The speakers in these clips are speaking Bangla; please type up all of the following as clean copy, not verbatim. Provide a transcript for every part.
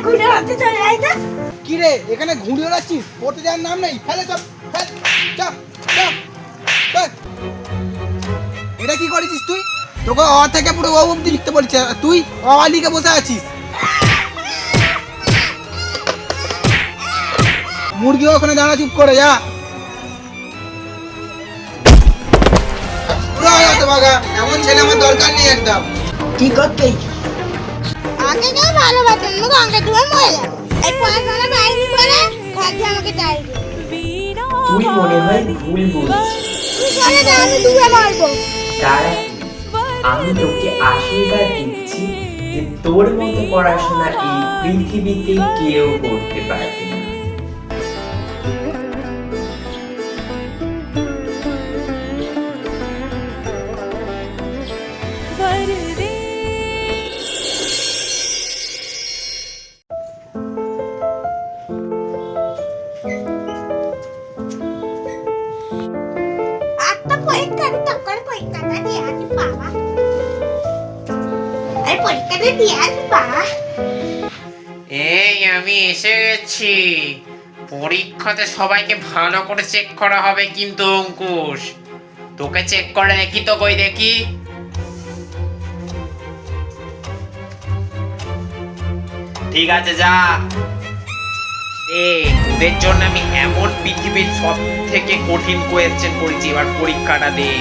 ঘুরে ওড়াতে চলে যাই না। কি রে এখানে ঘুরে ওড়াচ্ছিস? পড়তে যাওয়ার নাম নেই, ফেলে সব ফেল, যা যা ফেল। এটা কি করেছিস তুই? তোকে অ থেকে পুরো ও অব্দি লিখতে বলছে, তুই অ লিখে বসে আছিস। মুরগি ওখানে দাঁড়া, চুপ করে যা। এমন ছেলে আমার দরকার নেই একদম। কি করতে আগে কেউ ভালোবাসেন না, গঙ্গা ডুবে মরে যাবে। এই পড়াশোনা বাইরে করে খাদ্য আমাকে চাই। তুই মনে হয় ভুল বুঝছিস। তুই চলে যা, আমি ডুবে মরবো। তারা আমি তোকে আশীর্বাদ দিচ্ছি যে তোর মতো পড়াশোনা এই পৃথিবীতে কেউ করতে পারবে না। এই আমি এসে গেছি। পরীক্ষাতে সবাইকে ভালো করে চেক করা হবে কিন্তু অঙ্কুশ, তোকে চেক করে দেখি তো, কই দেখি। ঠিক আছে যা। তোদের জন্য আমি এমন পৃথিবীর সব থেকে কঠিন কোয়েশ্চেন করেছি, এবার পরীক্ষাটা দে।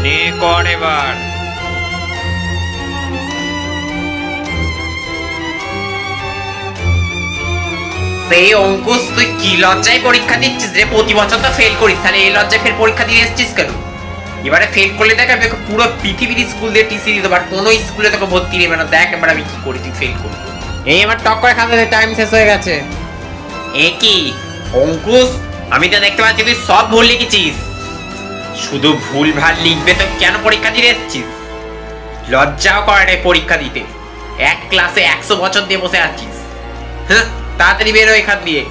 নে কর এবার। সেই অঙ্কুশ, তুই কি লজ্জায় পরীক্ষা দিচ্ছিস রে? প্রতি বছর তো ফেল করিস, তাহলে এই লজ্জায় ফের পরীক্ষা দিয়ে এসেছিস কেন? এবারে ফেল করলে দেখ আমি পুরো পৃথিবীর স্কুল দিয়ে টিসি দিতে পার, কোনো স্কুলে তোকে ভর্তি নেবে না। দেখ এবার আমি কি করি, তুই ফেল করবি। এই আমার টক করে খাতে টাইম শেষ হয়ে গেছে। এ কি অঙ্কুশ, আমি তো দেখতে পাচ্ছি তুই সব ভুল লিখেছিস। শুধু ভুল ভাল লিখবে তো কেন পরীক্ষা দিতে এসেছিস? লজ্জাও করে না পরীক্ষা দিতে। এক ক্লাসে 100 বছর দিয়ে বসে আছিস। হ্যাঁ, তাড়াতাড়ি বেরো এখান দিয়ে।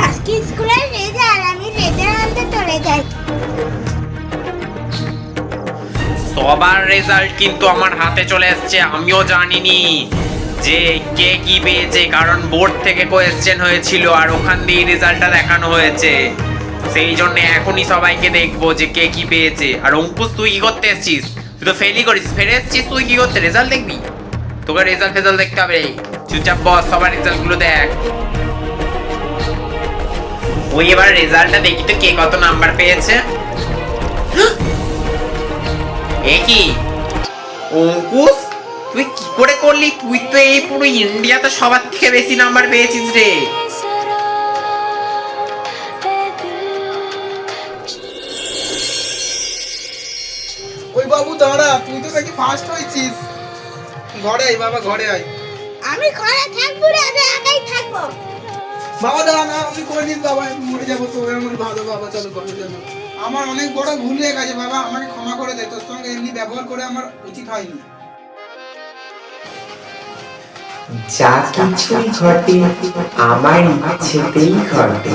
আজকে স্কুলের রেজাল্ট, আমি রেজাল্ট আনতে চলে যাই। সবার রেজাল্ট কিন্তু আমার হাতে চলে এসেছে। আমিও জানিনি যে কে কি পেয়েছে, কারণ বোর্ড থেকে কোয়েশ্চেন হয়েছিল আর ওখান দিয়ে রেজাল্টটা দেখানো হয়েছে। সেই জন্য এখনই সবাইকে দেখবো যে কে কি পেয়েছে। আর অঙ্কুশ, তুই কি করতে এসেছিস? তুই তো ফেলই করিস, ফেলে এসেছিস তুই কি করতে? রেজাল্ট দেখবি? তোকে রেজাল্ট দেখতে হবে। চুপচাপ বস, সবার রেজাল্ট গুলো দেখ। ওই এবার রেজাল্টটা দেখি তো কে কত নাম্বার পেয়েছে। এ কি অঙ্কুশ, তুই কি করে করলি? তুই তো এই পুরো ইন্ডিয়াতে সবার থেকে বেশি নাম্বার পেয়েছিস রে। ওই বাবু দাঁড়া, তুই তো নাকি ফার্স্ট হয়েছিস। ঘরে আয় বাবা, ঘরে আয়। আমি ঘরে থাকবো রে, আমি একাই থাকবো। বাবা দাঁড়া না, আমি কোনোদিন বাবা মরে যাবো তো আমার ভালো। বাবা চলো ঘরে চলো। আমার অনেক বড় ভুল হয়ে গেছে বাবা, আমাকে ক্ষমা করে দে। তোর সঙ্গে এমনি ব্যবহার করে আমার উচিত হয়নি। যা কিছুই ঘটে আমার ইচ্ছেতেই ঘটে।